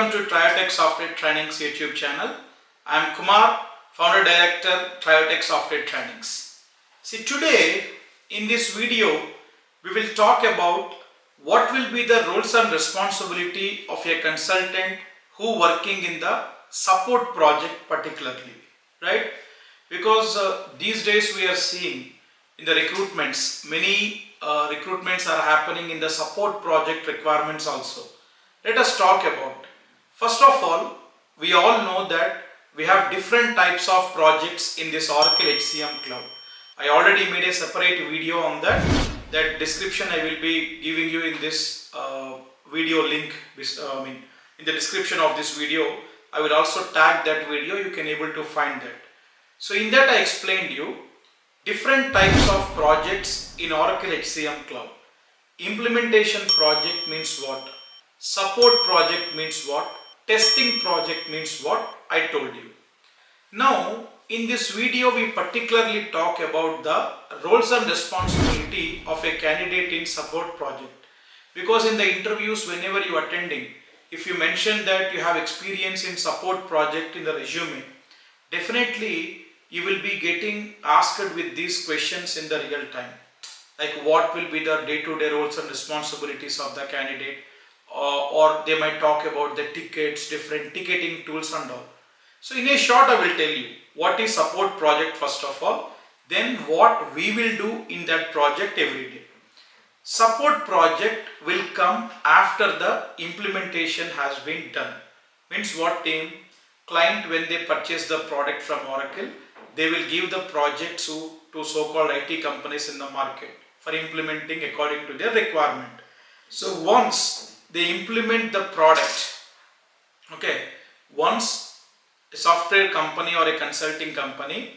Welcome to Triotech Software Trainings YouTube channel. I am Kumar, Founder Director, Triotech Software Trainings. See, today in this video, we will talk about what will be the roles and responsibility of a consultant who working in the support project particularly, right? Because these days we are seeing in the recruitments, many recruitments are happening in the support project requirements also. Let us talk about. First of all, we all know that we have different types of projects in this Oracle HCM Cloud. I already made a separate video on that. That description I will be giving you in this video link. In the description of this video, I will also tag that video. You can able to find that. So in that I explained you different types of projects in Oracle HCM Cloud. Implementation project means what? Support project means what? Testing project means what? I told you. Now in this video we particularly talk about the roles and responsibility of a candidate in support project. Because in the interviews whenever you are attending, if you mention that you have experience in support project in the resume, definitely you will be getting asked with these questions in the real time. Like what will be the day-to-day roles and responsibilities of the candidate, or they might talk about the tickets, different ticketing tools and all. So in a short I will tell you what is support project first of all, then what we will do in that project every day. Support project will come after the implementation has been done. Means what team? Client, when they purchase the product from Oracle, they will give the project to so-called IT companies in the market for implementing according to their requirement. So once they implement the product, once a software company or a consulting company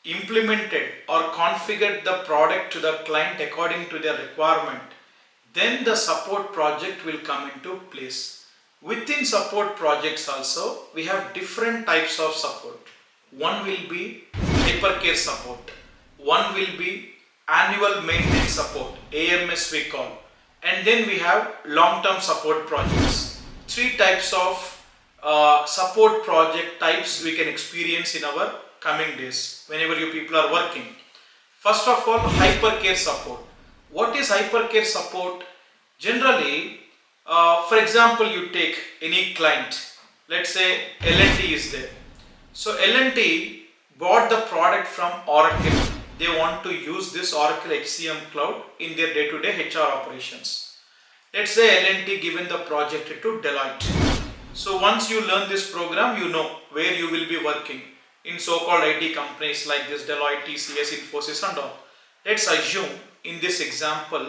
implemented or configured the product to the client according to their requirement, then the support project will come into place. Within support projects also, we have different types of support. One will be hypercare support, one will be annual maintenance support, AMS we call, and then we have long-term support projects. Three types of support project types we can experience in our coming days whenever you people are working. First of all, hypercare support. What is hypercare support? Generally, for example, you take any client, let's say L&T is there. So L&T bought the product from Oracle. They want to use this Oracle HCM Cloud in their day-to-day HR operations. Let's say L&T given the project to Deloitte. So once you learn this program, you know where you will be working in so-called IT companies like this Deloitte, TCS, Infosys and all. Let's assume in this example,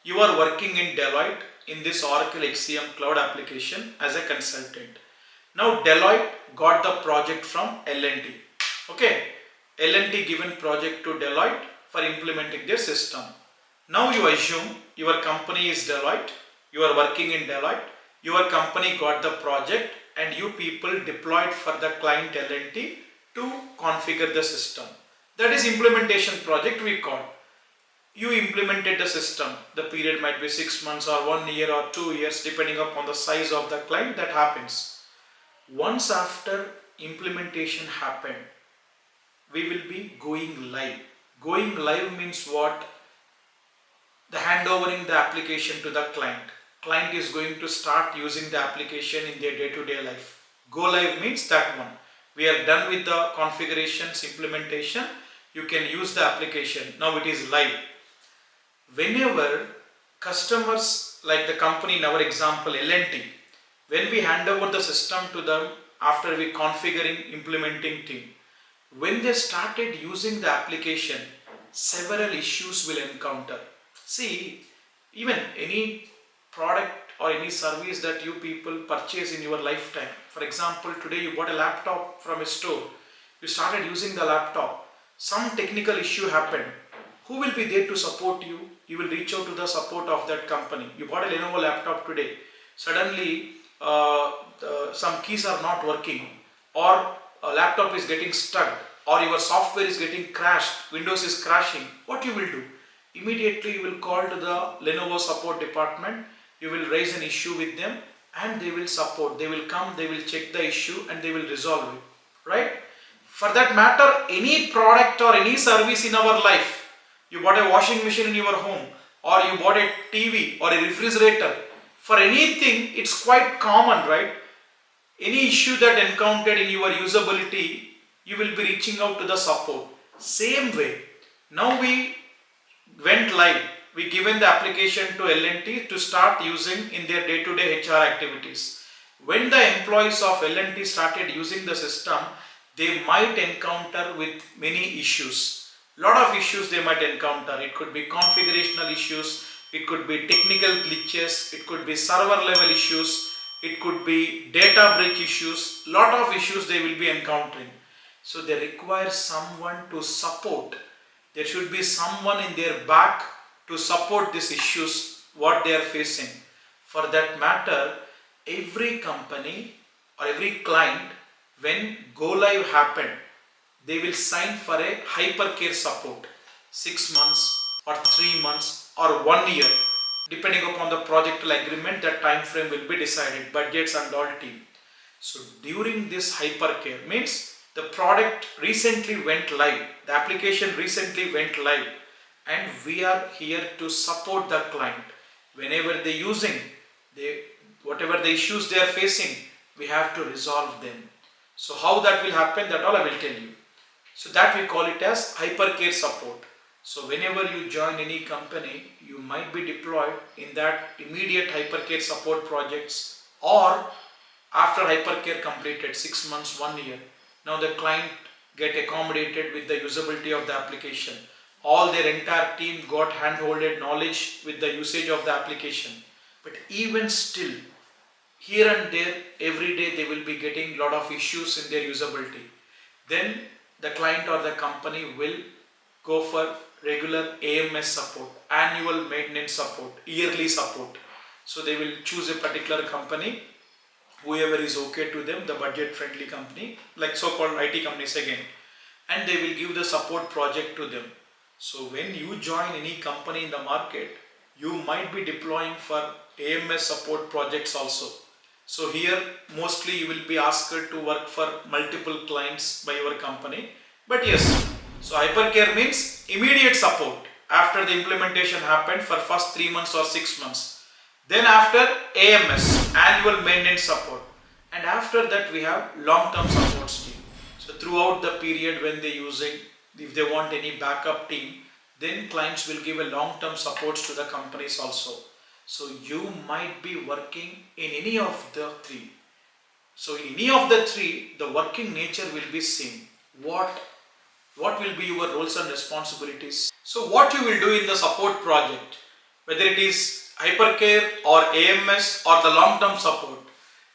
you are working in Deloitte in this Oracle HCM Cloud application as a consultant. Now Deloitte got the project from L&T. L&T given project to Deloitte for implementing their system. Now you assume your company is Deloitte, you are working in Deloitte, your company got the project and you people deployed for the client L&T to configure the system. That is implementation project we call. You implemented the system. The period might be 6 months or 1 year or 2 years depending upon the size of the client. That happens. Once after implementation happened, we will be going live. Going live means what? The handovering the application to the client. Client is going to start using the application in their day-to-day life. Go live means that one. We are done with the configurations, implementation. You can use the application. Now it is live. Whenever customers, like the company in our example L&T, when we hand over the system to them after we configuring implementing team, when they started using the application, several issues will encounter. See, even any product or any service that you people purchase in your lifetime. For example, today you bought a laptop from a store. You started using the laptop. Some technical issue happened. Who will be there to support you? You will reach out to the support of that company. You bought a Lenovo laptop today. Suddenly, some keys are not working, or a laptop is getting stuck, or your software is getting crashed, Windows is crashing. What you will do? Immediately you will call to the Lenovo support department. You will raise an issue with them and they will support. They will come, they will check the issue and they will resolve it, right? For that matter, any product or any service in our life, you bought a washing machine in your home, or you bought a TV or a refrigerator, for anything it's quite common, right? Any issue that encountered in your usability, you will be reaching out to the support. Same way, now we went live, we given the application to L&T to start using in their day-to-day HR activities. When the employees of L&T started using the system, they might encounter with many issues. Lot of issues they might encounter. It could be configurational issues, it could be technical glitches, it could be server level issues, it could be data breach issues. Lot of issues they will be encountering. So they require someone to support. There should be someone in their back to support these issues what they are facing. For that matter, every company or every client, when go live happen, they will sign for a hypercare support, 6 months or 3 months or 1 year, depending upon the projectual agreement. That time frame will be decided, budgets and all team. So during this hypercare means the product recently went live, the application recently went live, and we are here to support the client. Whenever they using, whatever the issues they are facing, we have to resolve them. So how that will happen, that all I will tell you. So that we call it as hypercare support. So whenever you join any company, you might be deployed in that immediate hypercare support projects, or after hypercare completed 6 months, 1 year, now the client get accommodated with the usability of the application. All their entire team got hand-holded knowledge with the usage of the application. But even still, here and there, every day they will be getting lot of issues in their usability. Then the client or the company will go for regular AMS support, annual maintenance support, yearly support. So they will choose a particular company, whoever is okay to them, the budget friendly company, like so-called IT companies again, and they will give the support project to them. So when you join any company in the market, you might be deploying for AMS support projects also. So here mostly you will be asked to work for multiple clients by your company. But yes, so hypercare means immediate support after the implementation happened for first 3 months or 6 months. Then after AMS, annual maintenance support, and after that we have long-term support team. So throughout the period when they using, if they want any backup team, then clients will give a long-term supports to the companies also. So you might be working in any of the three. So in any of the three, the working nature will be same. What will be your roles and responsibilities? So what you will do in the support project, whether it is hypercare or AMS or the long-term support.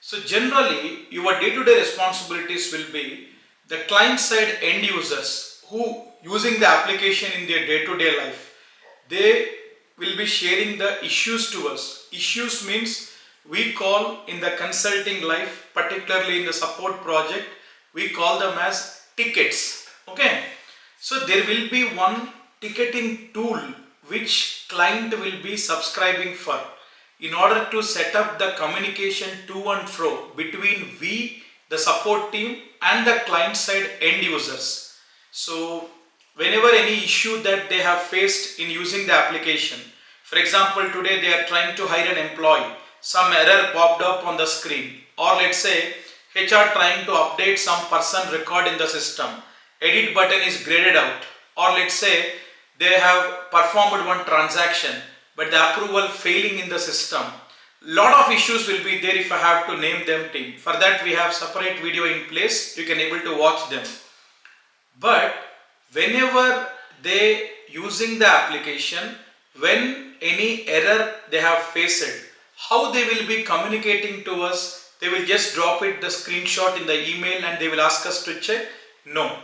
So generally your day-to-day responsibilities will be the client-side end users who using the application in their day-to-day life. They will be sharing the issues to us. Issues means we call in the consulting life, particularly in the support project, we call them as tickets. Okay, so there will be one ticketing tool which client will be subscribing for in order to set up the communication to and fro between we, the support team, and the client side end users. So whenever any issue that they have faced in using the application, for example today they are trying to hire an employee, some error popped up on the screen, or let's say HR trying to update some person record in the system, edit button is graded out, or let's say they have performed one transaction but the approval failing in the system. Lot of issues will be there if I have to name them team. For that we have separate video in place, you can able to watch them. But whenever they using the application, when any error they have faced, how they will be communicating to us? They will just drop it the screenshot in the email and they will ask us to check? No.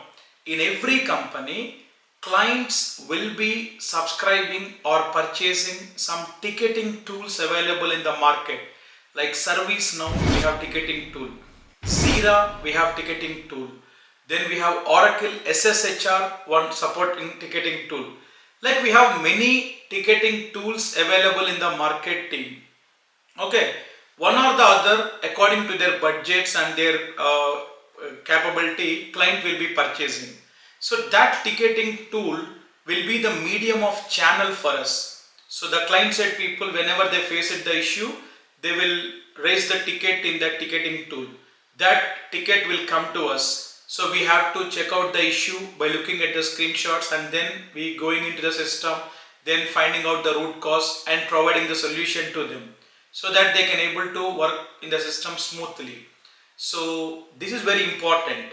In every company, clients will be subscribing or purchasing some ticketing tools available in the market. Like ServiceNow, we have ticketing tool. Jira, we have ticketing tool. Then we have Oracle SSHR, one supporting ticketing tool. Like we have many ticketing tools available in the market team. Okay, One or the other, according to their budgets and their capability, client will be purchasing. So that ticketing tool will be the medium of channel for us. So the client side people, whenever they face the issue, they will raise the ticket in that ticketing tool. That ticket will come to us. So we have to check out the issue by looking at the screenshots, and then we going into the system, then finding out the root cause and providing the solution to them, so that they can able to work in the system smoothly. So this is very important.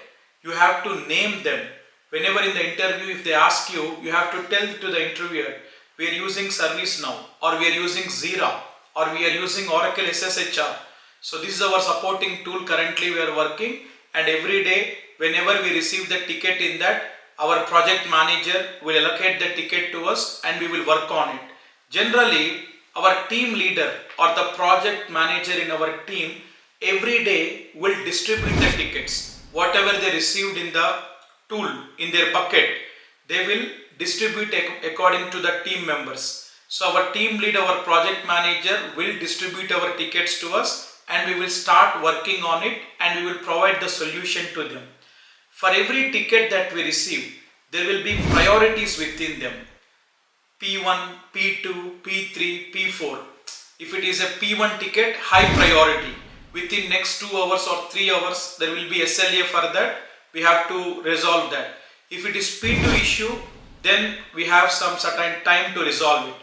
You have to name them. Whenever in the interview, if they ask you, you have to tell to the interviewer, we are using ServiceNow, or we are using Zira, or we are using Oracle SSHR. So this is our supporting tool currently we are working, and every day whenever we receive the ticket in that, our project manager will allocate the ticket to us and we will work on it. Generally, our team leader or the project manager in our team every day will distribute the tickets. Whatever they received in the tool, in their bucket, they will distribute according to the team members. So our team lead, our project manager will distribute our tickets to us, and we will start working on it, and we will provide the solution to them. For every ticket that we receive, there will be priorities within them. P1, P2, P3, P4. If it is a P1 ticket, high priority. Within next 2 hours or 3 hours, there will be SLA for that. We have to resolve that. If it is P2 issue, then we have some certain time to resolve it.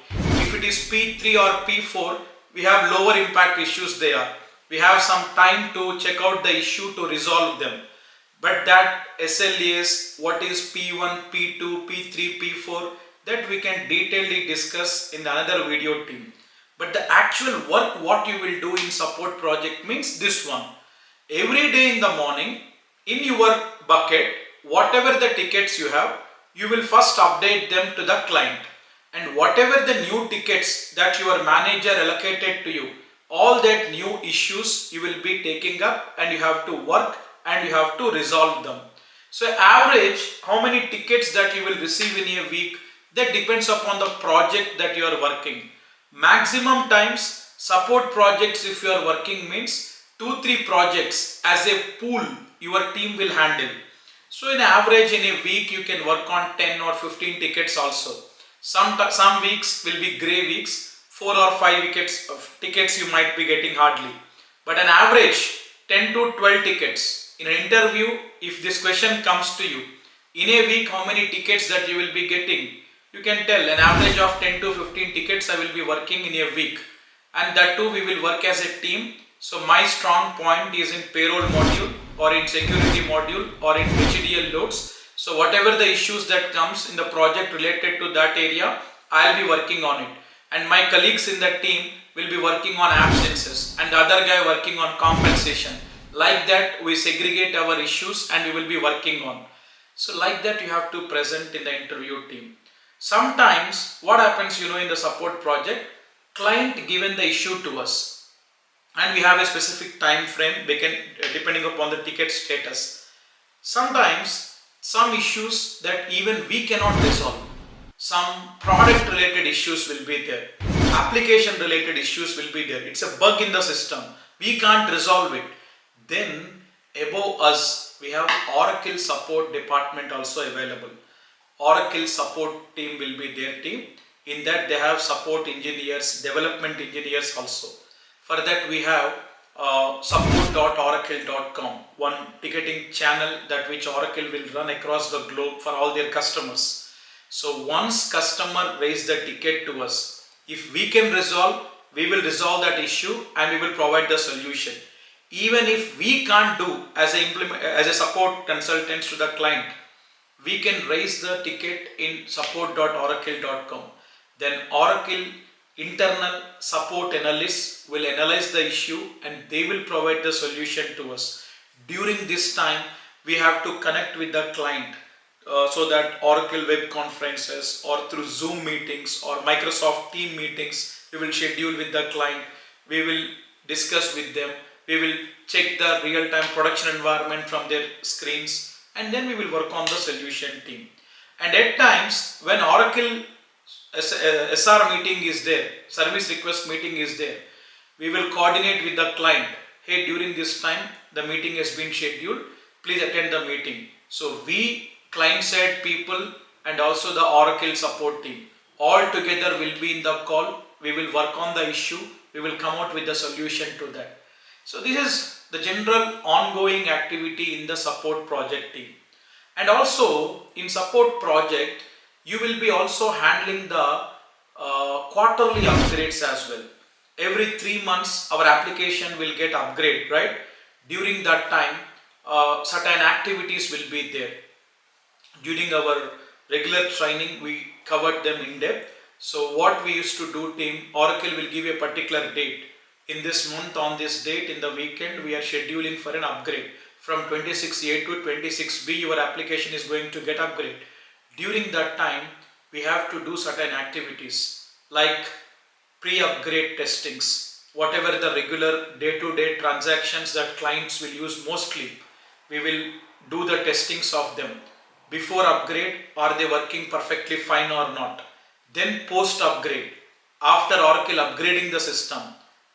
If it is P3 or P4, we have lower impact issues there. We have some time to check out the issue to resolve them. But that SLAs, what is P1, P2, P3, P4, that we can detailedly discuss in another video team. But the actual work what you will do in support project means this one. Every day in the morning, in your bucket, whatever the tickets you have, you will first update them to the client. And whatever the new tickets that your manager allocated to you, all that new issues you will be taking up, and you have to work and you have to resolve them. So average, how many tickets that you will receive in a week, that depends upon the project that you are working. Maximum times, support projects if you are working means 2-3 projects as a pool your team will handle. So in average in a week you can work on 10 or 15 tickets also. Some weeks will be grey weeks, 4 or 5 tickets you might be getting hardly. But an average 10 to 12 tickets. In an interview, if this question comes to you, in a week how many tickets that you will be getting, you can tell an average of 10 to 15 tickets I will be working in a week. And that too we will work as a team. So my strong point is in payroll module, or in security module, or in HDL loads. So whatever the issues that comes in the project related to that area, I'll be working on it. And my colleagues in the team will be working on absences, and the other guy working on compensation. Like that we segregate our issues and we will be working on. So like that you have to present in the interview team. Sometimes what happens, in the support project, client given the issue to us, and we have a specific time frame depending upon the ticket status. Sometimes some issues that even we cannot resolve. Some product related issues will be there. Application related issues will be there. It's a bug in the system. We can't resolve it. Then above us, we have Oracle support department also available. Oracle support team will be their team. In that they have support engineers, development engineers also. For that we have support.oracle.com, one ticketing channel that which Oracle will run across the globe for all their customers. So once customer raise the ticket to us, if we can resolve, we will resolve that issue and we will provide the solution. Even if we can't do as a support consultants to the client, we can raise the ticket in support.oracle.com. Then Oracle internal support analysts will analyze the issue and they will provide the solution to us. During this time, we have to connect with the client so that Oracle web conferences or through Zoom meetings or Microsoft Team meetings, we will schedule with the client. We will discuss with them. We will check the real-time production environment from their screens, and then we will work on the solution team. And at times when Oracle SR meeting is there, service request meeting is there, We will coordinate with the client. Hey, during this time, the meeting has been scheduled. Please attend the meeting. So we, client side people and also the Oracle support team, all together will be in the call. We will work on the issue. We will come out with the solution to that. So this is the general ongoing activity in the support project team. And also in support project, you will be also handling the quarterly upgrades as well. Every 3 months our application will get upgrade, right? During that time, certain activities will be there. During our regular training, we covered them in depth. So what we used to do, team, Oracle will give a particular date. In this month, on this date, in the weekend, we are scheduling for an upgrade. From 26A to 26B, your application is going to get upgrade. During that time, we have to do certain activities like pre-upgrade testings. Whatever the regular day-to-day transactions that clients will use mostly, we will do the testings of them. Before upgrade, are they working perfectly fine or not? Then post upgrade, after Oracle upgrading the system,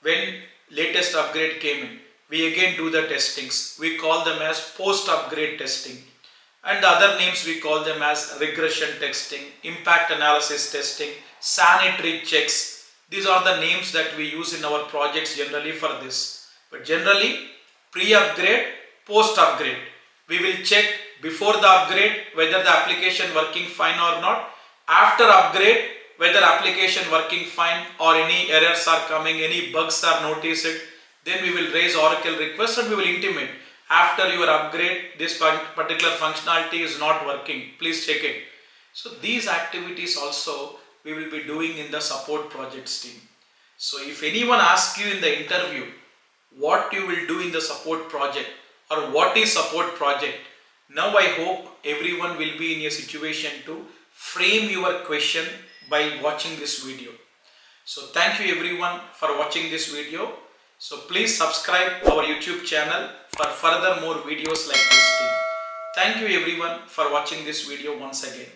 when latest upgrade came in, we again do the testings. We call them as post upgrade testing, and the other names we call them as regression testing, impact analysis testing, sanitary checks. These are the names that we use in our projects generally for this. But generally, pre-upgrade, post-upgrade. We will check before the upgrade whether the application working fine or not. After upgrade, whether application working fine or any errors are coming, any bugs are noticed. Then we will raise Oracle request and we will intimate. After your upgrade, this particular functionality is not working. Please check it. So these activities also we will be doing in the support projects team. So if anyone asks you in the interview what you will do in the support project or what is support project, now I hope everyone will be in a situation to frame your question by watching this video. So thank you everyone for watching this video. So please subscribe our YouTube channel for further more videos like this team. Thank you everyone for watching this video once again.